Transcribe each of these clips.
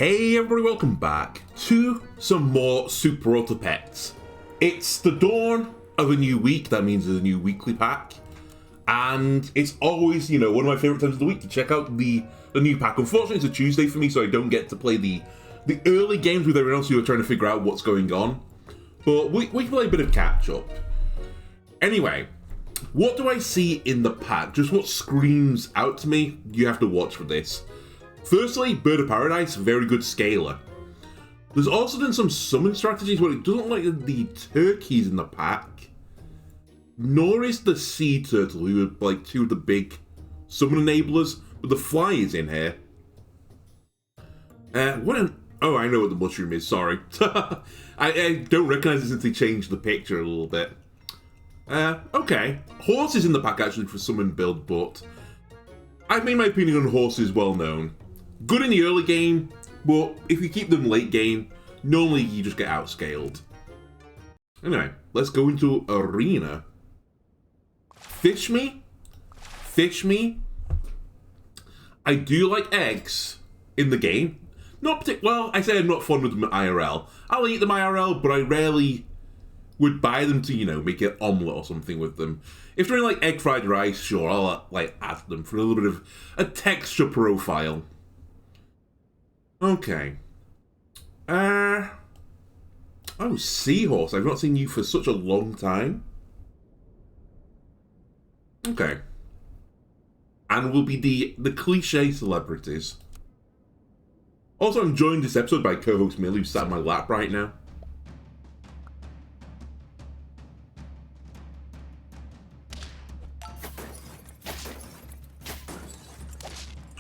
Hey everybody, welcome back to some more Super Auto Pets. It's the dawn of a new week, that means there's a new weekly pack. And it's always, one of my favourite times of the week to check out the new pack. Unfortunately, it's a Tuesday for me, so I don't get to play the early games with everyone else who are trying to figure out what's going on. But we can play a bit of catch up. Anyway, what do I see in the pack? Just what screams out to me, you have to watch for this. Firstly, Bird of Paradise, very good scaler. There's also been some summon strategies where it doesn't like the turkeys in the pack, nor is the sea turtle, who are like two of the big summon enablers, but the fly is in here. Oh, I know what the mushroom is, sorry. I don't recognize it since they changed the picture a little bit. Okay. Horse is in the pack actually for summon build, but I've made my opinion on horses well known. Good in the early game, but if you keep them late game, normally you just get outscaled. Anyway, let's go into Arena. Fish me. I do like eggs in the game. Well, I say I'm not fond of them IRL. I'll eat them IRL, but I rarely would buy them to, make an omelette or something with them. If they're in like egg fried rice, sure, I'll add them for a little bit of a texture profile. Okay. Oh, Seahorse. I've not seen you for such a long time. Okay. And we'll be the cliche celebrities. Also, I'm joined this episode by co-host Millie, who's sat in my lap right now.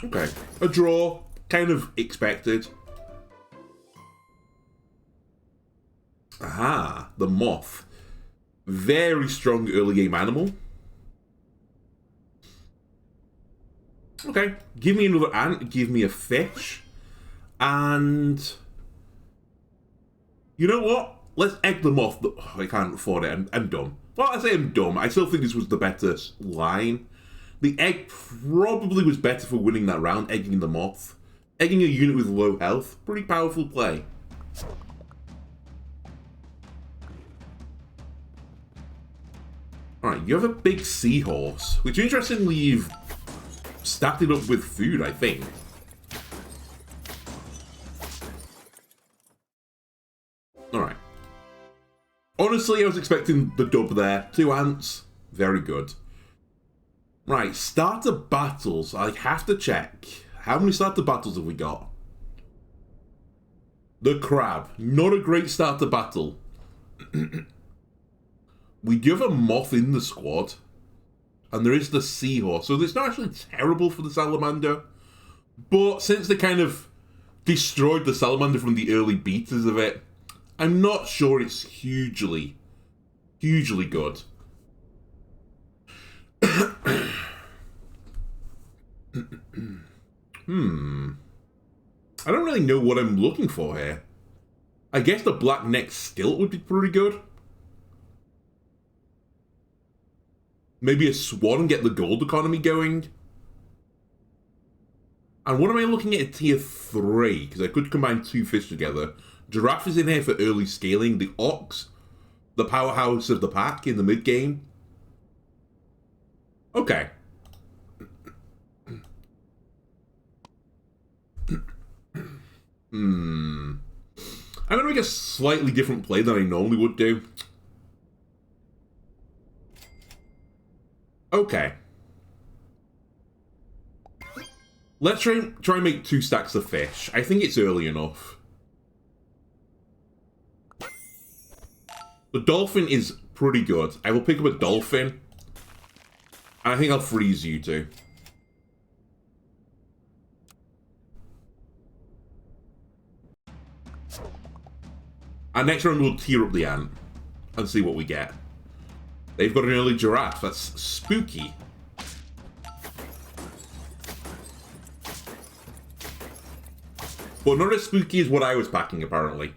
Okay, a draw, kind of expected. Aha, the moth. Very strong early game animal. Okay, give me another ant, give me a fish. And you know what? Let's egg them off. Oh, I can't afford it. I'm dumb. Well, I say I'm dumb. I still think this was the better line. The egg probably was better for winning that round, egging the moth. Egging a unit with low health, pretty powerful play. Alright, you have a big seahorse, which interestingly you've stacked it up with food, I think. Alright. Honestly, I was expecting the dub there. 2 ants, very good. Right, starter battles. I have to check. How many starter battles have we got? The crab. Not a great starter battle. We do have a moth in the squad. And there is the seahorse. So it's not actually terrible for the salamander. But since they kind of destroyed the salamander from the early betas of it, I'm not sure it's hugely good. I don't really know what I'm looking for here. I guess the black neck stilt would be pretty good. Maybe a swan and get the gold economy going. And what am I looking at a tier 3? Because I could combine 2 fish together. Giraffe is in here for early scaling. The ox, the powerhouse of the pack in the mid game. Okay. I'm gonna make a slightly different play than I normally would do. Okay. Let's try and make 2 stacks of fish. I think it's early enough. The dolphin is pretty good. I will pick up a dolphin. And I think I'll freeze you two. And next round we'll tier up the ant and see what we get. They've got an early giraffe. That's spooky. But not as spooky as what I was packing, apparently.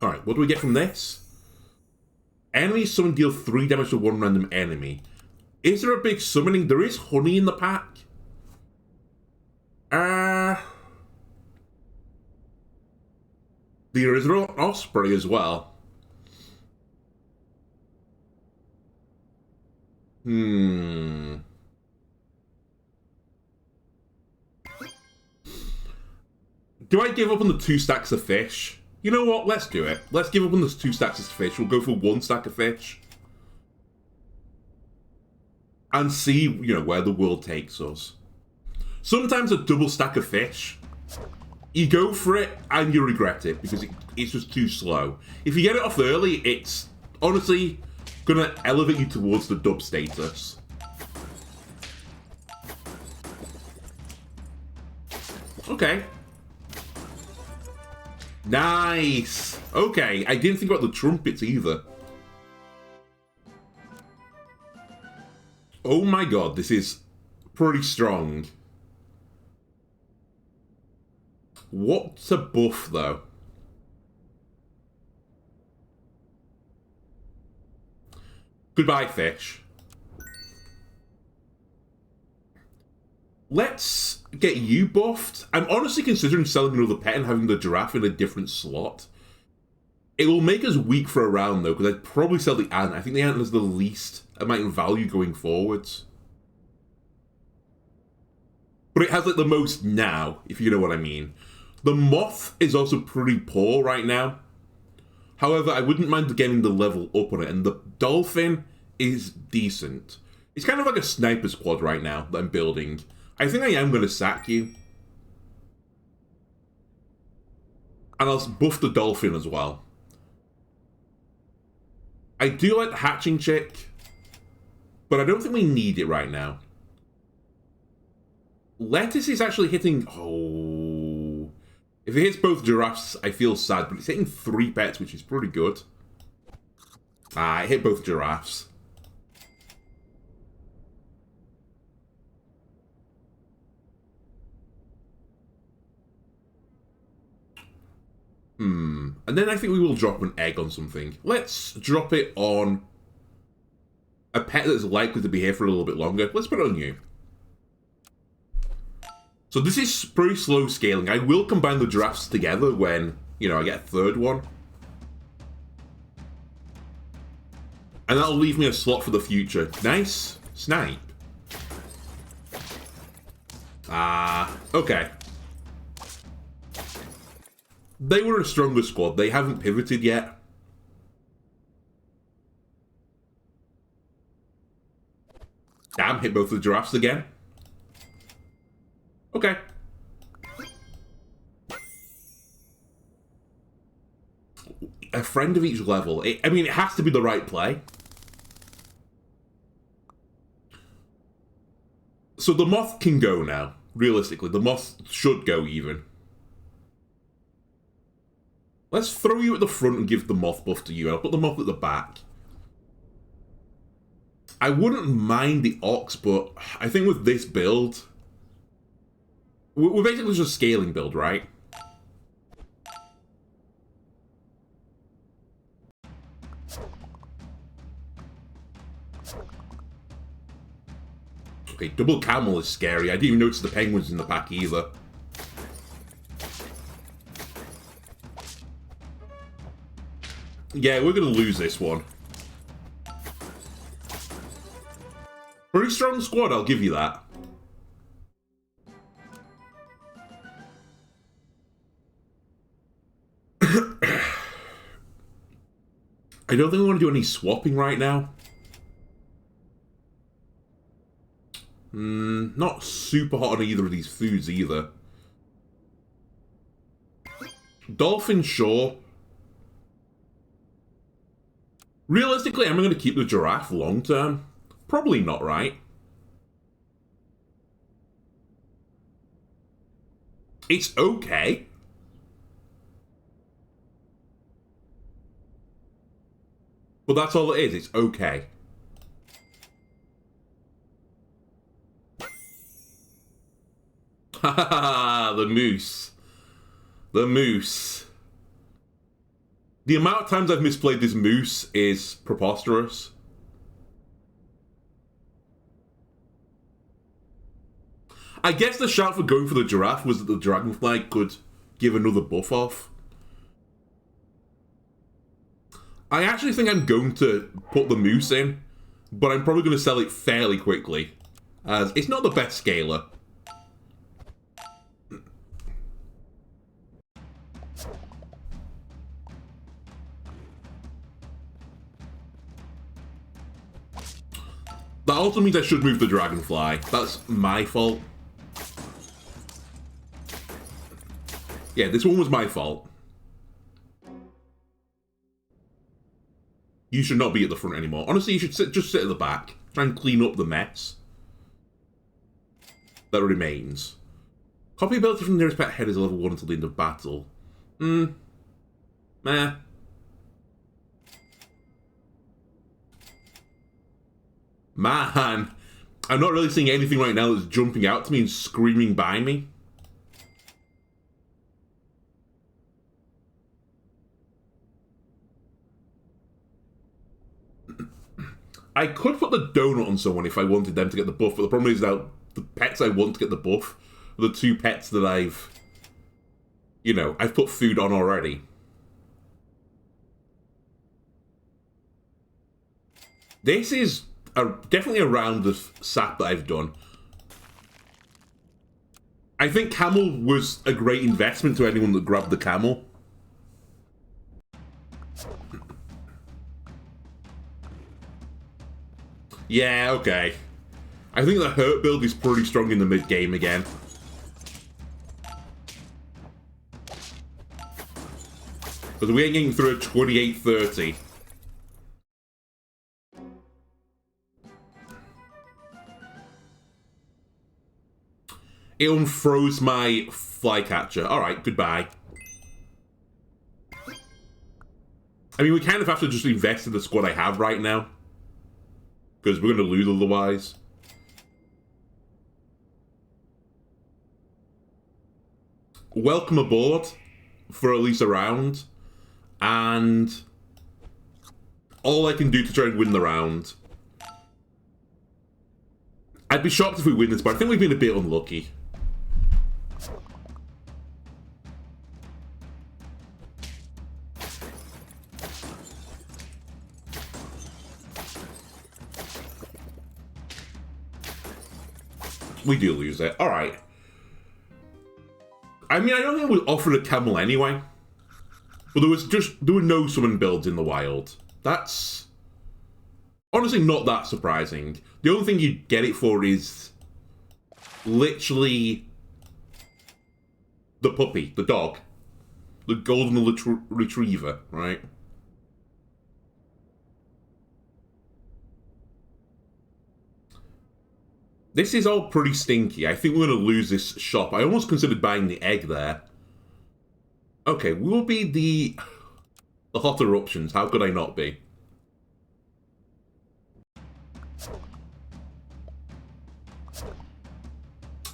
Alright, what do we get from this? Enemies summoned deal 3 damage to 1 random enemy. Is there a big summoning? There is honey in the pack. There is an osprey as well. Do I give up on the 2 stacks of fish? You know what? Let's do it. Let's give up on those 2 stacks of fish. We'll go for 1 stack of fish. And see, you know, where the world takes us. Sometimes a double stack of fish, you go for it and you regret it because it's just too slow. If you get it off early, it's honestly gonna elevate you towards the dub status. Okay. Nice. Okay, I didn't think about the trumpets either. Oh my god, this is pretty strong. What's a buff, though? Goodbye, fish. Let's get you buffed. I'm honestly considering selling another pet and having the giraffe in a different slot. It will make us weak for a round, though, because I'd probably sell the ant. I think the ant has the least amount of value going forwards. But it has, like, the most now, if you know what I mean. The moth is also pretty poor right now. However, I wouldn't mind getting the level up on it, and the dolphin is decent. It's kind of like a sniper squad right now that I'm building. I think I am going to sack you. And I'll buff the dolphin as well. I do like the hatching chick, but I don't think we need it right now. Lettuce is actually hitting... Oh... If it hits both giraffes, I feel sad, but it's hitting 3 pets, which is pretty good. Ah, it hit both giraffes. And then I think we will drop an egg on something. Let's drop it on a pet that's likely to be here for a little bit longer. Let's put it on you. So this is pretty slow scaling. I will combine the giraffes together when, you know, I get a 3rd one. And that'll leave me a slot for the future. Nice. Snipe. Okay. They were a stronger squad. They haven't pivoted yet. Damn, hit both the giraffes again. Okay. A friend of each level. I mean, it has to be the right play. So the moth can go now. Realistically, the moth should go even. Let's throw you at the front and give the moth buff to you. I'll put the moth at the back. I wouldn't mind the ox, but I think with this build... We're basically just a scaling build, right? Okay, double camel is scary. I didn't even notice the penguins in the pack either. Yeah, we're going to lose this one. Pretty strong squad, I'll give you that. I don't think we want to do any swapping right now. Not super hot on either of these foods either. Dolphin, sure. Realistically, am I going to keep the giraffe long term? Probably not, right? It's okay. But that's all it is, it's okay. Haha, the moose. The moose. The amount of times I've misplayed this moose is preposterous. I guess the shout for going for the giraffe was that the dragonfly could give another buff off. I actually think I'm going to put the moose in, but I'm probably going to sell it fairly quickly, as it's not the best scaler. That also means I should move the dragonfly. That's my fault. Yeah, this one was my fault. You should not be at the front anymore. Honestly, you should just sit at the back. Try and clean up the mess that remains. Copy ability from the nearest pet head is level 1 until the end of battle. Meh. Man, I'm not really seeing anything right now that's jumping out to me and screaming by me. I could put the donut on someone if I wanted them to get the buff, but the problem is that the pets I want to get the buff are the two pets that I've put food on already. This is definitely a round of sap that I've done. I think camel was a great investment to anyone that grabbed the camel. Yeah, okay. I think the hurt build is pretty strong in the mid-game again. Because we ain't getting through a 28-30. It unfroze my flycatcher. Alright, goodbye. I mean, we kind of have to just invest in the squad I have right now. Because we're going to lose otherwise. Welcome aboard for at least a round. And all I can do to try and win the round. I'd be shocked if we win this, but I think we've been a bit unlucky. We do lose it. Alright. I mean, I don't think we offered a camel anyway. But there were no summon builds in the wild. That's honestly not that surprising. The only thing you'd get it for is literally the puppy, the dog. The golden retriever, right? This is all pretty stinky. I think we're going to lose this shop. I almost considered buying the egg there. Okay, we'll be the hot eruptions. How could I not be?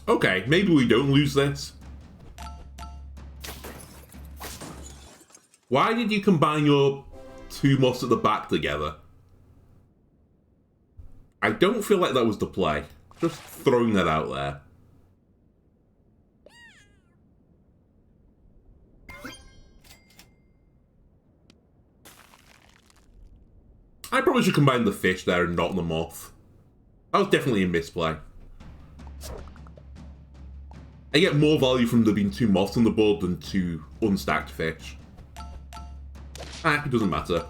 Okay, maybe we don't lose this. Why did you combine your two moths at the back together? I don't feel like that was the play. Just throwing that out there. I probably should combine the fish there and not the moth. That was definitely a misplay. I get more value from there being two moths on the board than two unstacked fish. Ah, it doesn't matter.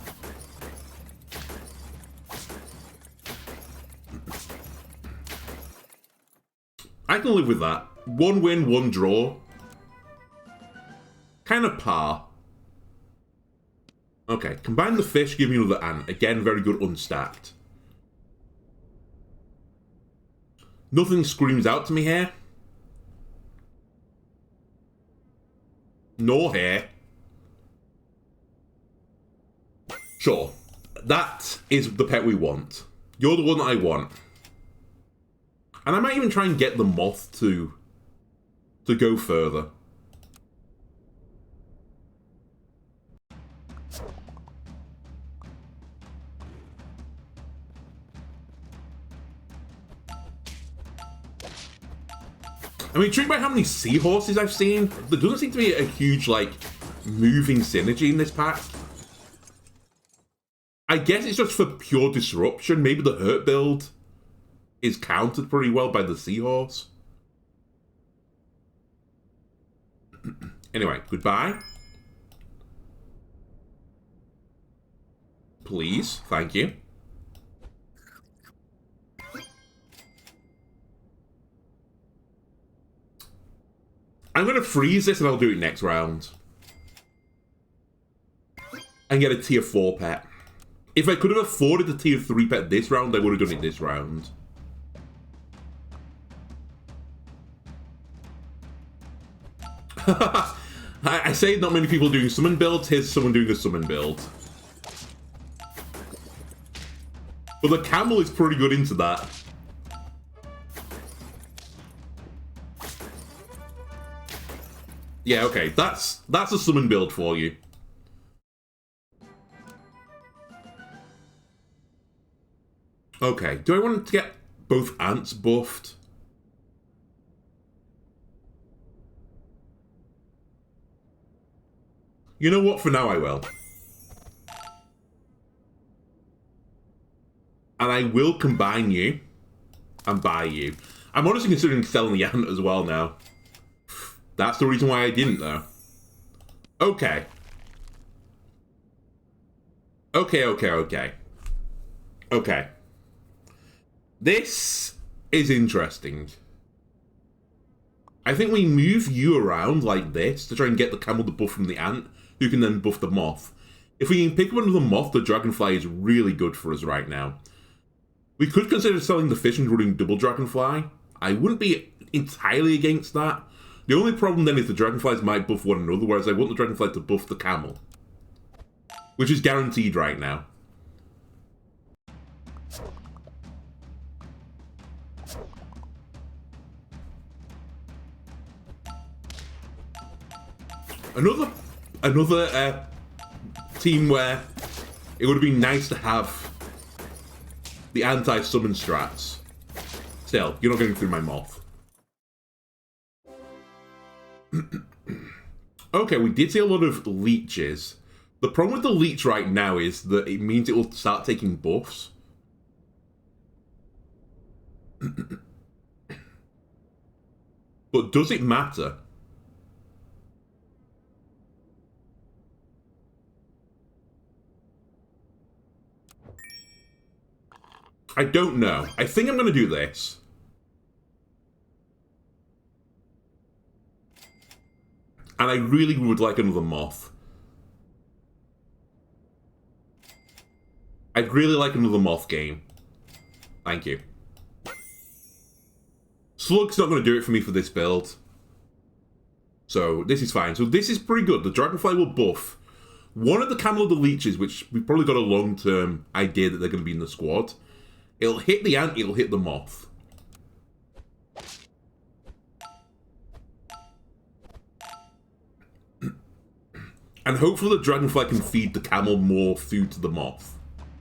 I can live with that. One win, one draw. Kind of par. Okay, combine the fish, give me another ant. Again, very good unstacked. Nothing screams out to me here. Nor here. Sure. That is the pet we want. You're the one that I want. And I might even try and get the moth to go further. I mean, intrigued by how many seahorses I've seen. There doesn't seem to be a huge, like, moving synergy in this pack. I guess it's just for pure disruption. Maybe the hurt build is countered pretty well by the seahorse. Anyway, goodbye. Please, thank you. I'm going to freeze this and I'll do it next round. And get a tier 4 pet. If I could have afforded the tier 3 pet this round, I would have done it this round. I say not many people doing summon builds. Here's someone doing a summon build. But the camel is pretty good into that. Yeah, okay, that's a summon build for you. Okay, do I want to get both ants buffed? You know what, for now I will. And I will combine you and buy you. I'm honestly considering selling the ant as well now. That's the reason why I didn't, though. Okay. Okay. This is interesting. I think we move you around like this to try and get the camel to buff from the ant, who can then buff the moth. If we can pick up another moth, the dragonfly is really good for us right now. We could consider selling the fish and running double dragonfly. I wouldn't be entirely against that. The only problem then is the dragonflies might buff one another, whereas I want the dragonfly to buff the camel. Which is guaranteed right now. Another team where it would have been nice to have the anti-summon strats. Still, you're not going through my moth. Okay, we did see a lot of leeches. The problem with the leech right now is that it means it will start taking buffs. But does it matter? I don't know. I think I'm going to do this. And I really would like another moth. I'd really like another moth game. Thank you. Slug's not going to do it for me for this build. So this is fine. So this is pretty good. The dragonfly will buff one of the camel of the leeches, which we've probably got a long-term idea that they're going to be in the squad. It'll hit the ant, it'll hit the moth. And hopefully the dragonfly can feed the camel more food to the moth.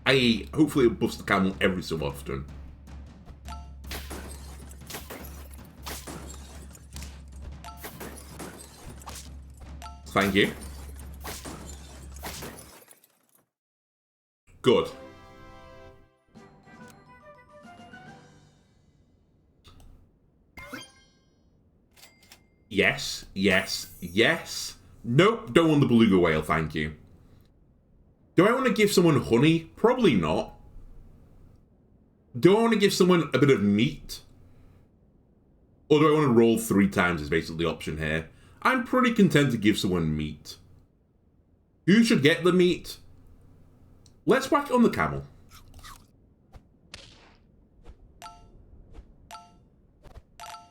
I.e., hopefully it buffs the camel every so often. Thank you. Good. Yes, yes, yes. Nope, don't want the beluga whale, thank you. Do I want to give someone honey? Probably not. Do I want to give someone a bit of meat? Or do I want to roll 3 times is basically the option here. I'm pretty content to give someone meat. Who should get the meat? Let's whack it on the camel.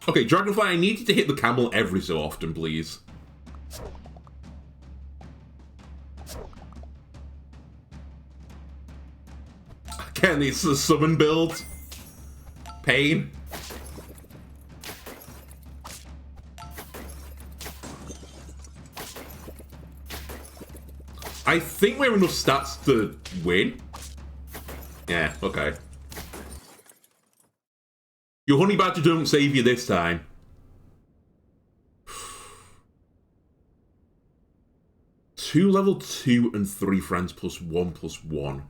Okay, Dragonfly, I need you to hit the camel every so often, please. Again, it's a summon build. Pain. I think we have enough stats to win. Yeah, okay. Your honey badger don't save you this time. Two level 2 and 3 friends +1/+1.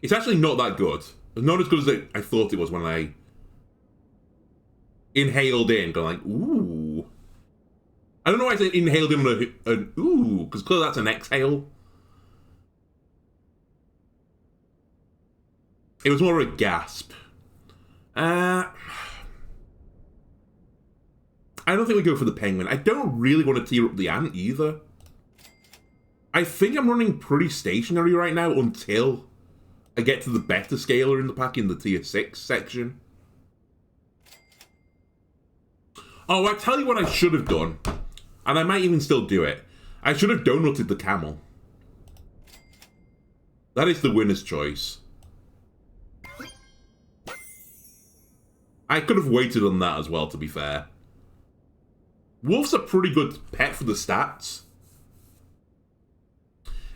It's actually not that good. It's not as good as I thought it was when I inhaled in, going like, ooh. I don't know why I said inhaled in an ooh, because clearly that's an exhale. It was more of a gasp. I don't think we go for the penguin. I don't really want to tear up the ant either. I think I'm running pretty stationary right now until I get to the better scaler in the pack in the tier 6 section. Oh, I tell you what I should have done. And I might even still do it. I should have donutted the camel. That is the winner's choice. I could have waited on that as well, to be fair. Wolf's a pretty good pet for the stats.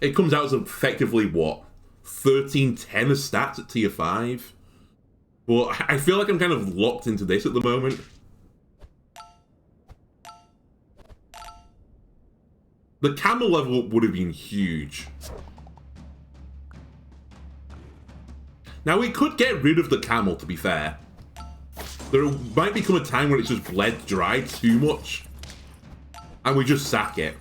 It comes out as effectively, what? 1310 as stats at tier 5? But I feel like I'm kind of locked into this at the moment. The camel level up would have been huge. Now, we could get rid of the camel, to be fair. There might become a time when it's just bled dry too much. And we just sack it.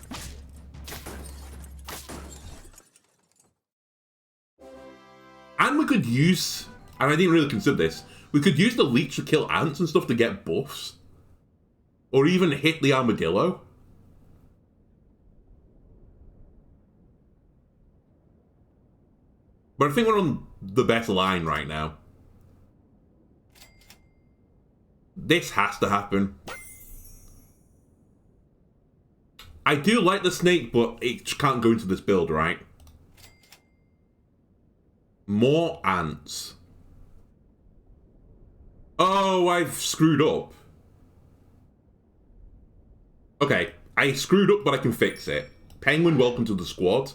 And we could use, and I didn't really consider this, we could use the leech to kill ants and stuff to get buffs. Or even hit the armadillo. But I think we're on the better line right now. This has to happen. I do like the snake, but it just can't go into this build, right? More ants. Oh, I've screwed up. Okay, I screwed up, but I can fix it. Penguin, welcome to the squad.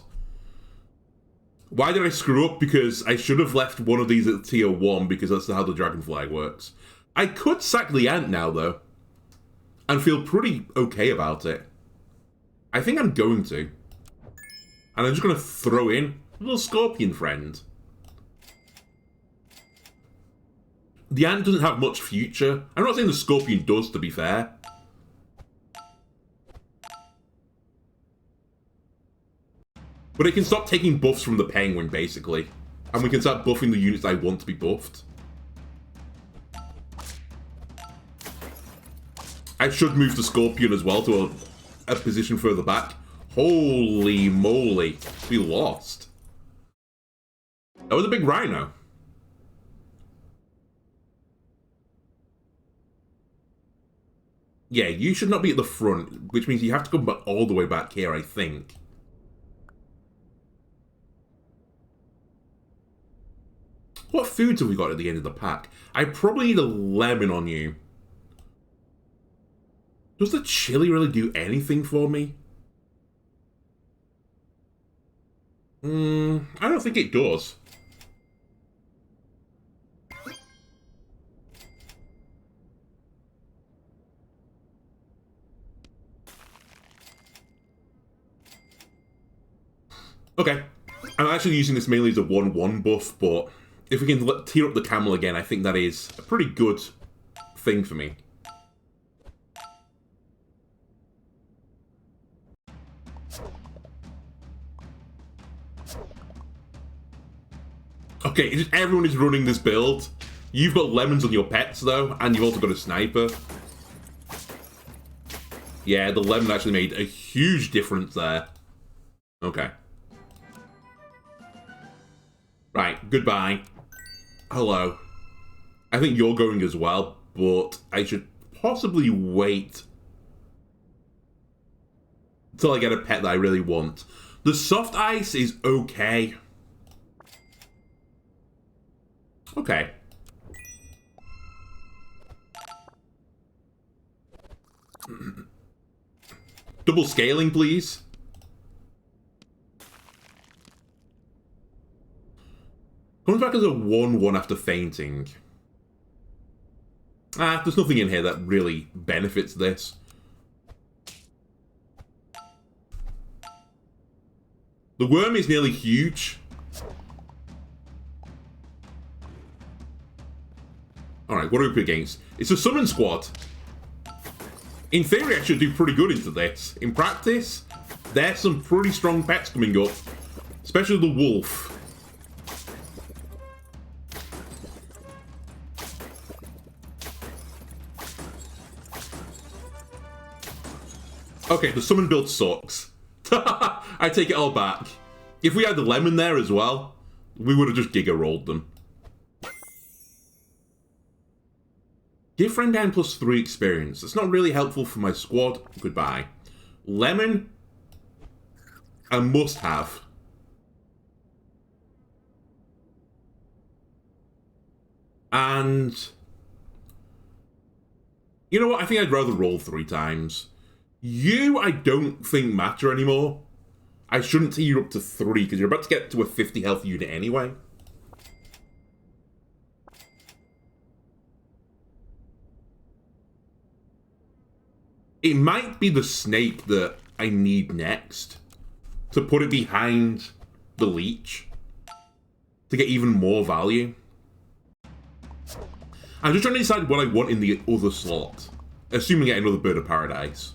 Why did I screw up? Because I should have left one of these at tier 1, because that's how the dragonfly works. I could sack the ant now, though. And feel pretty okay about it. I think I'm going to. And I'm just going to throw in a little scorpion friend. The ant doesn't have much future. I'm not saying the scorpion does, to be fair. But it can stop taking buffs from the penguin, basically. And we can start buffing the units I want to be buffed. I should move the scorpion as well to a position further back. Holy moly. We lost. That was a big rhino. Yeah, you should not be at the front, which means you have to come back all the way back here, I think. What foods have we got at the end of the pack? I probably need a lemon on you. Does the chili really do anything for me? I don't think it does. Okay. I'm actually using this mainly as a 1-1 buff, but if we can tear up the camel again, I think that is a pretty good thing for me. Okay, everyone is running this build. You've got lemons on your pets, though, and you've also got a sniper. Yeah, the lemon actually made a huge difference there. Okay. Right, goodbye. Hello. I think you're going as well, but I should possibly wait until I get a pet that I really want. The soft ice is okay. Okay. Double scaling, please. Comes back as a 1-1 after fainting. There's nothing in here that really benefits this. The worm is nearly huge. Alright, what are we up against? It's a summon squad. In theory, I should do pretty good into this. In practice, there's some pretty strong pets coming up. Especially the wolf. Okay, the summon build sucks. I take it all back. If we had the lemon there as well, we would have just Giga rolled them. Give friend down +3 experience. That's not really helpful for my squad. Goodbye. Lemon, a must-have. And you know what? I think I'd rather roll 3 times. You, I don't think matter anymore. I shouldn't see you up to 3 because you're about to get to a 50 health unit anyway. It might be the snake that I need next to put it behind the leech to get even more value. I'm just trying to decide what I want in the other slot, assuming I get another Bird of Paradise.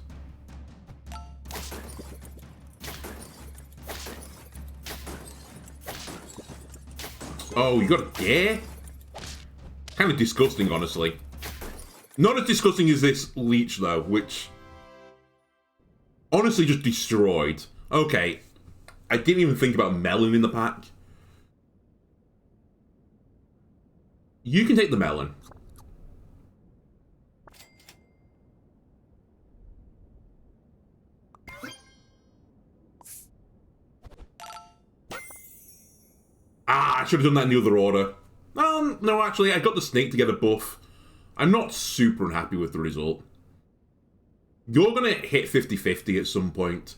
Oh, you got a gear? Kind of disgusting, honestly. Not as disgusting as this leech, though, which honestly just destroyed. Okay, I didn't even think about melon in the pack. You can take the melon. Ah, I should have done that in the other order. No, actually, I got the snake to get a buff. I'm not super unhappy with the result. You're going to hit 50-50 at some point.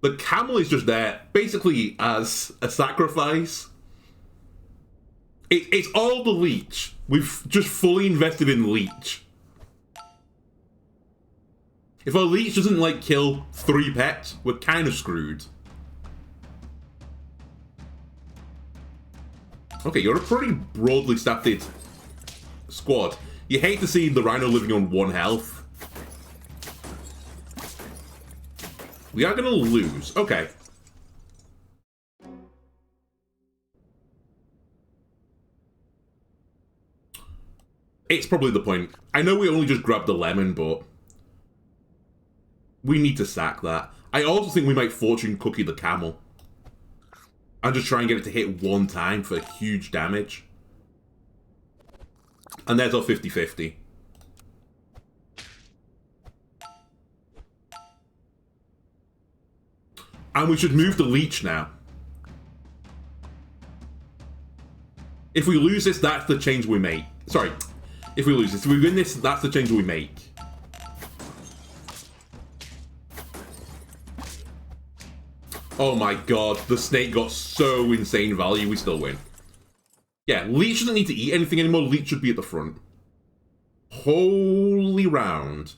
The camel is just there, basically as a sacrifice. It's all the leech. We've just fully invested in leech. If our leech doesn't, like, kill 3 pets, we're kind of screwed. Okay, you're a pretty broadly staffed squad. You hate to see the rhino living on 1 health. We are going to lose. Okay. It's probably the point. I know we only just grabbed the lemon, but we need to sack that. I also think we might fortune cookie the camel. And just try and get it to hit 1 time for huge damage. And there's our 50-50. And we should move the leech now. If we lose this, that's the change we make. Sorry. If we lose this. If we win this, that's the change we make. Oh my god, the snake got so insane value, we still win. Yeah, leech doesn't need to eat anything anymore, leech should be at the front. Holy round.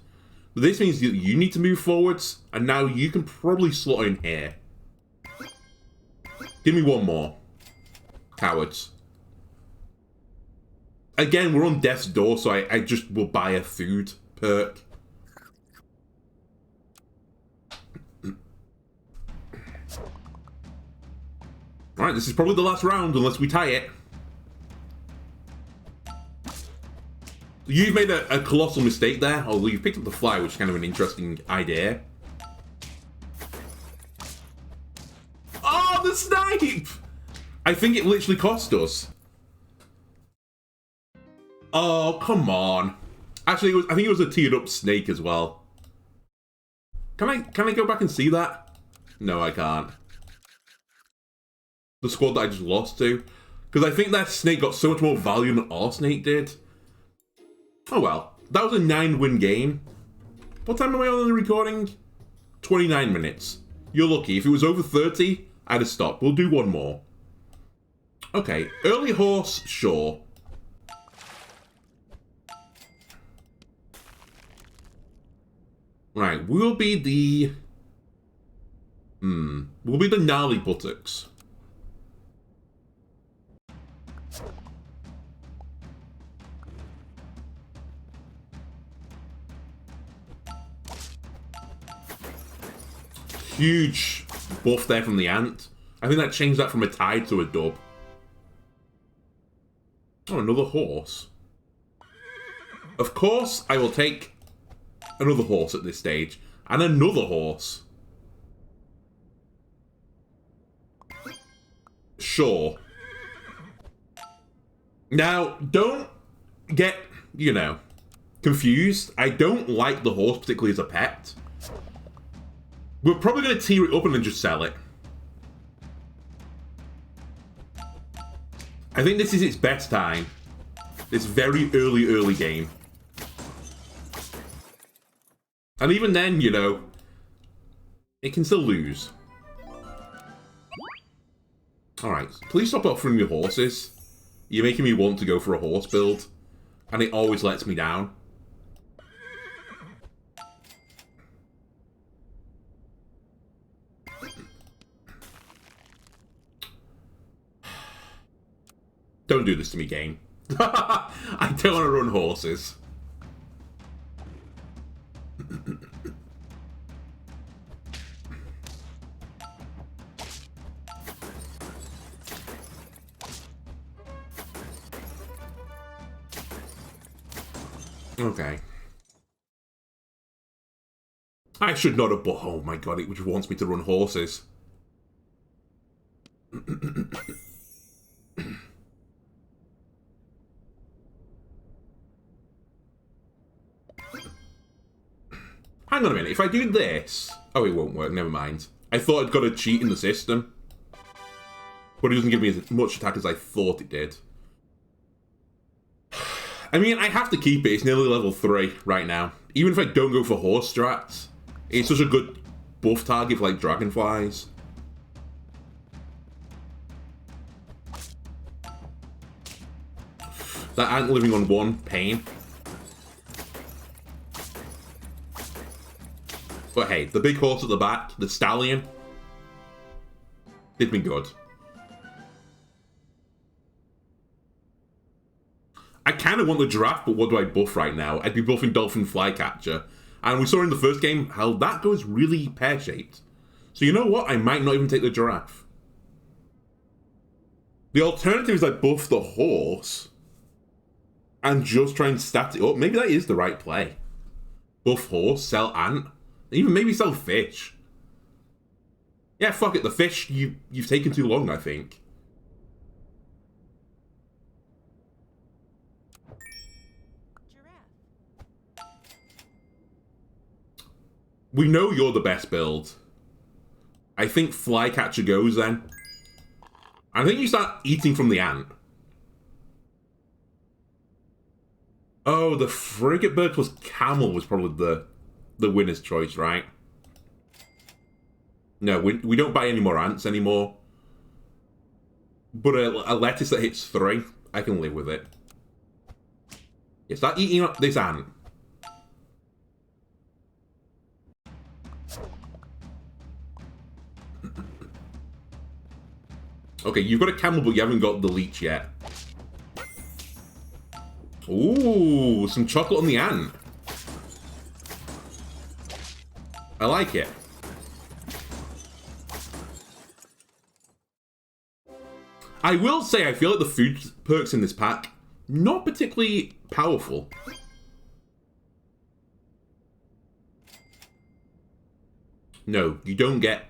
This means that you need to move forwards, and now you can probably slot in here. Give me 1 more. Cowards. Again, we're on death's door, so I just will buy a food perk. Alright, this is probably the last round, unless we tie it. You've made a colossal mistake there, although you've picked up the fly, which is kind of an interesting idea. Oh, the snipe! I think it literally cost us. Oh, come on. Actually, I think it was a tiered up snake as well. Can I go back and see that? No, I can't. The squad that I just lost to. Because I think that snake got so much more value than our snake did. Oh well. That was a 9-win game. What time am I on the recording? 29 minutes. You're lucky. If it was over 30, I'd have stopped. We'll do 1 more. Okay. Early horse, sure. Right. We'll be the... We'll be the gnarly buttocks. huge buff there from the ant. I think that changed that from a tide to a dub. Oh, another horse. Of course, I will take another horse at this stage. And another horse. Sure. Now, don't get, you know, confused. I don't like the horse particularly as a pet. We're probably going to tier it up and then just sell it. I think this is its best time. This very early game. And even then, you know, it can still lose. Alright, please stop offering me horses. You're making me want to go for a horse build. And it always lets me down. Don't do this to me, game. I don't want to run horses. Okay. I should not have bought... Oh my god, it just wants me to run horses. Hang on a minute, if I do this... Oh, it won't work, never mind. I thought I'd got a cheat in the system. But it doesn't give me as much attack as I thought it did. I mean, I have to keep it. It's nearly level 3 right now. Even if I don't go for horse strats, it's such a good buff target for, like, dragonflies. That ant living on 1, pain. But hey, the big horse at the back, the stallion, did me good. I kind of want the giraffe, but what do I buff right now? I'd be buffing Dolphin Flycatcher. And we saw in the first game how that goes really pear-shaped. So you know what? I might not even take the giraffe. The alternative is I buff the horse and just try and stat it up. Maybe that is the right play. Buff horse, sell ant, even maybe sell fish. Yeah, fuck it. The fish, you've taken too long, I think. We know you're the best build. I think Flycatcher goes then. I think you start eating from the ant. Oh, the frigate bird plus camel was probably the winner's choice, right? No, we don't buy any more ants anymore. But a lettuce that hits 3, I can live with it. Yeah, start eating up this ant. Okay, you've got a camel, but you haven't got the leech yet. Ooh, some chocolate on the ant. I like it. I will say I feel like the food perks in this pack, not particularly powerful. No, you don't get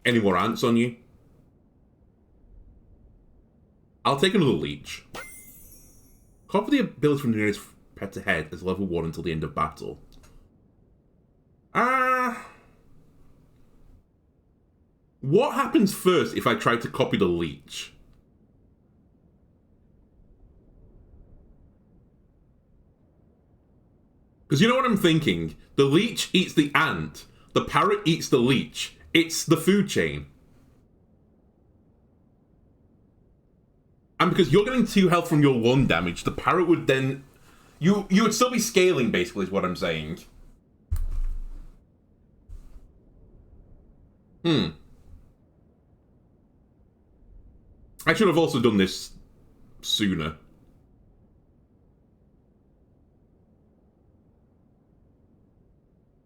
any more ants on you. I'll take another leech. Copy the ability from the nearest pet ahead as level 1 until the end of battle. What happens first if I try to copy the leech? Because you know what I'm thinking? The leech eats the ant. The parrot eats the leech. It's the food chain. And because you're getting 2 health from your 1 damage, the parrot would then... You would still be scaling, basically, is what I'm saying. I should have also done this sooner.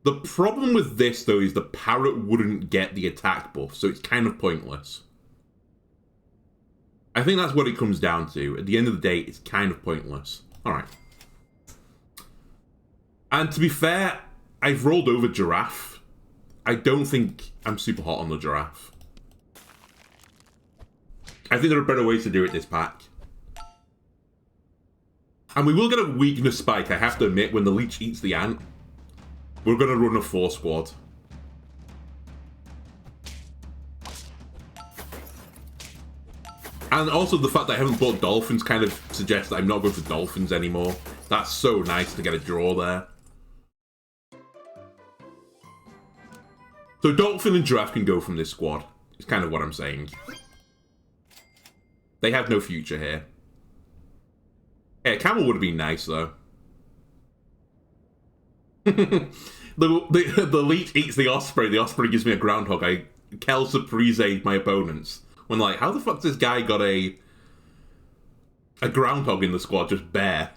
The problem with this, though, is the parrot wouldn't get the attack buff, so it's kind of pointless. I think that's what it comes down to. At the end of the day, it's kind of pointless. Alright. And to be fair, I've rolled over giraffe. I don't think I'm super hot on the giraffe. I think there are better ways to do it this pack. And we will get a weakness spike, I have to admit, when the leech eats the ant. We're going to run a 4 squad. And also the fact that I haven't bought dolphins kind of suggests that I'm not going for dolphins anymore. That's so nice to get a draw there. So dolphin and giraffe can go from this squad. It's kind of what I'm saying. They have no future here. Yeah, camel would have been nice, though. the leech eats the osprey gives me a groundhog. I Kel surprise my opponents. When like, how the fuck's this guy got a groundhog in the squad, just bare?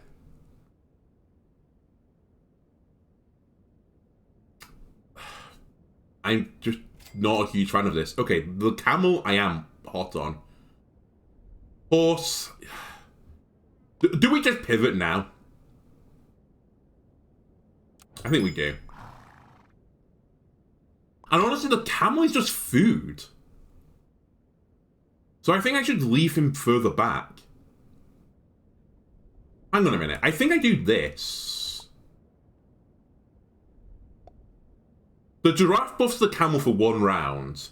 I'm just not a huge fan of this. Okay, the camel I am hot on. Horse. Do we just pivot now? I think we do. And honestly, the camel is just food. So I think I should leave him further back. Hang on a minute. I think I do this. The giraffe buffs the camel for 1 round.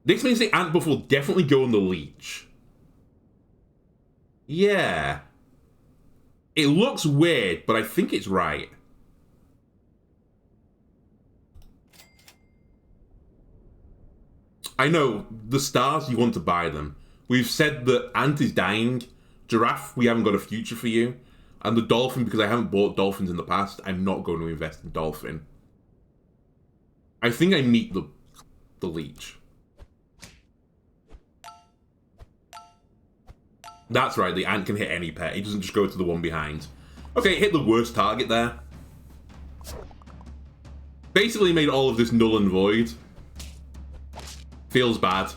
This means the ant buff will definitely go on the leech. Yeah. It looks weird, but I think it's right. I know, the stars, you want to buy them. We've said that ant is dying. Giraffe, we haven't got a future for you. And the dolphin, because I haven't bought dolphins in the past, I'm not going to invest in dolphin. I think I meet the leech. That's right, the ant can hit any pet. It doesn't just go to the one behind. Okay, hit the worst target there. Basically made all of this null and void. Feels bad.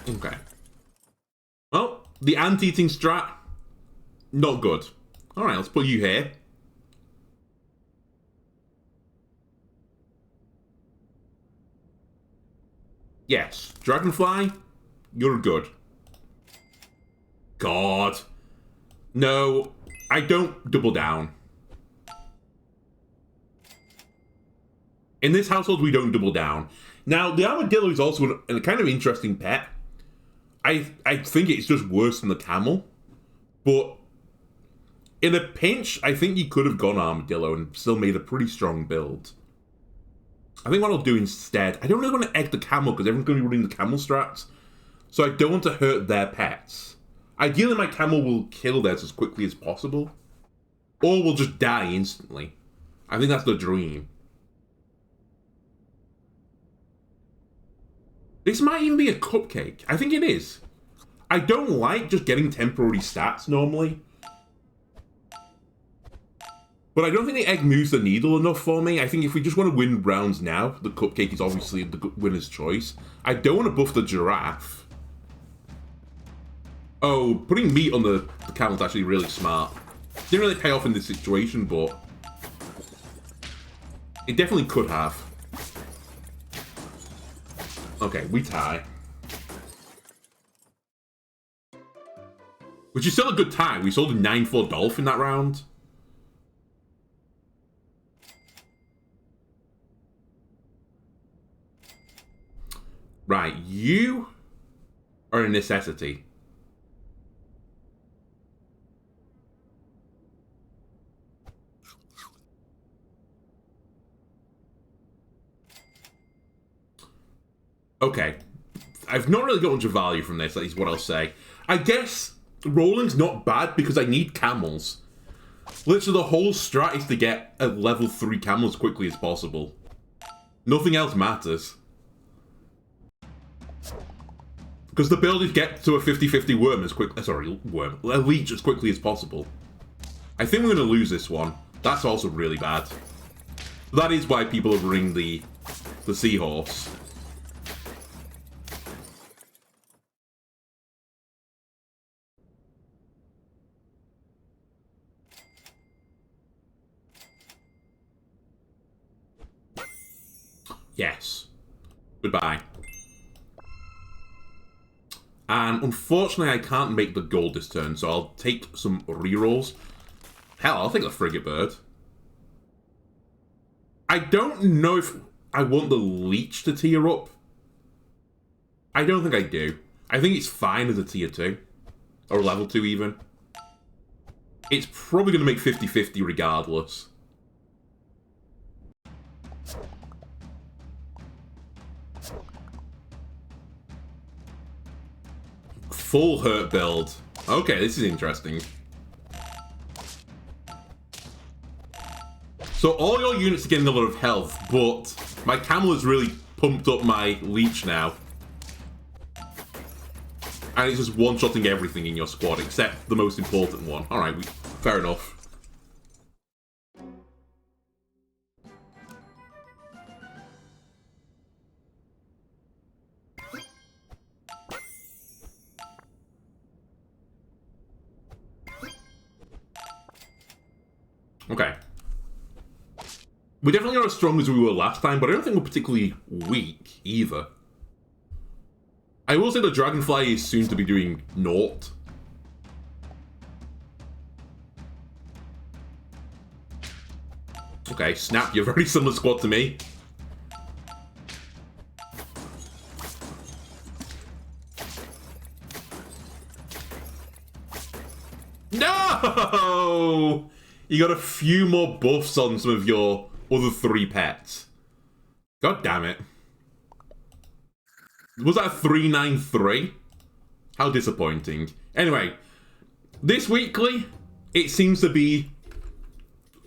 Okay. Well, the ant-eating strat, not good. Alright, let's put you here. Yes, Dragonfly, you're good. God. No, I don't double down. In this household, we don't double down. Now, the armadillo is also a kind of interesting pet. I think it's just worse than the camel. But in a pinch, I think you could have gone armadillo and still made a pretty strong build. I think what I'll do instead, I don't really want to egg the camel because everyone's going to be running the camel strats. So I don't want to hurt their pets. Ideally, my camel will kill theirs as quickly as possible. Or will just die instantly. I think that's the dream. This might even be a cupcake. I think it is. I don't like just getting temporary stats normally. But I don't think the egg moves the needle enough for me. I think if we just want to win rounds now, the cupcake is obviously the winner's choice. I don't want to buff the giraffe. Oh, putting meat on the camel is actually really smart. Didn't really pay off in this situation, but it definitely could have. Okay, we tie. Which is still a good tie. We sold a 9-4 dolphin that round. Right, you are a necessity. Okay. I've not really got much value from this, that is what I'll say. I guess rolling's not bad because I need camels. Literally the whole strat is to get a level 3 camel as quickly as possible. Nothing else matters. Because the build is get to a 50-50 worm as quick. Sorry, worm. A leech as quickly as possible. I think we're going to lose this one. That's also really bad. That is why people are running the seahorse. Yes. Goodbye. And unfortunately, I can't make the gold this turn, so I'll take some rerolls. Hell, I'll take the frigate bird. I don't know if I want the leech to tier up. I don't think I do. I think it's fine as a tier 2. Or level 2 even. It's probably going to make 50-50 regardless. Full hurt build. Okay, this is interesting. So all your units are getting a lot of health, but my camel has really pumped up my leech now. And it's just one-shotting everything in your squad, except the most important one. Alright, fair enough. Okay. We're definitely not as strong as we were last time, but I don't think we're particularly weak, either. I will say the Dragonfly is soon to be doing naught. Okay, Snap, you're a very similar squad to me. No! You got a few more buffs on some of your other 3 pets. God damn it. Was that a 393? How disappointing. Anyway, this weekly, it seems to be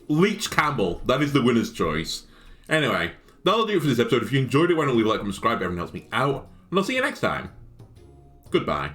Leech Camel. That is the winner's choice. Anyway, that'll do it for this episode. If you enjoyed it, why not leave a like and subscribe? Everyone helps me out. And I'll see you next time. Goodbye.